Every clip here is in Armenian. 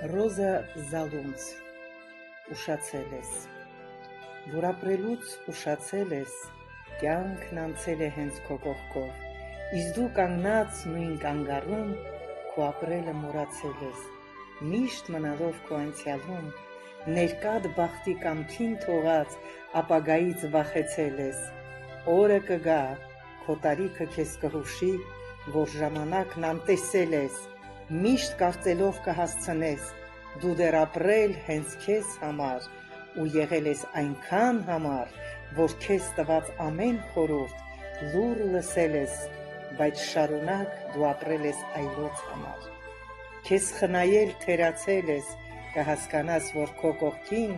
Ռոզա Զալունց, ուշացել ես, որ ապրելուց ուշացել ես, կյանքն անցել է հենց քո կողքով, իսկ դու կանգնած նույն կանգառում քո ապրելը մոռացել ես, միշտ մնալով քո անցյալում, ներկադ բախտի կամքին թողած ապագայից վախեցել ես, օրը կգա, քո տարիքը քեզ կհուշի, որ ժամանակն անտեսել ես, միշտ կարծելով կհասցնես, դու դեռ ապրել հենց քեզ համար ու եղել ես այնքան համար, որ քեզ տված ամեն խորհուրդ լուռ լսել ես, բայց շարունակ դու ապրել ես այլոց համար, քեզ խնայել թերացել ես, կհասկանաս, որ քո կողքին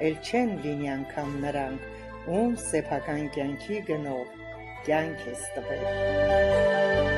էլ չեն լինի անգամ նրանք, ում սեփական կյանքի գնով կյանք ես տվել։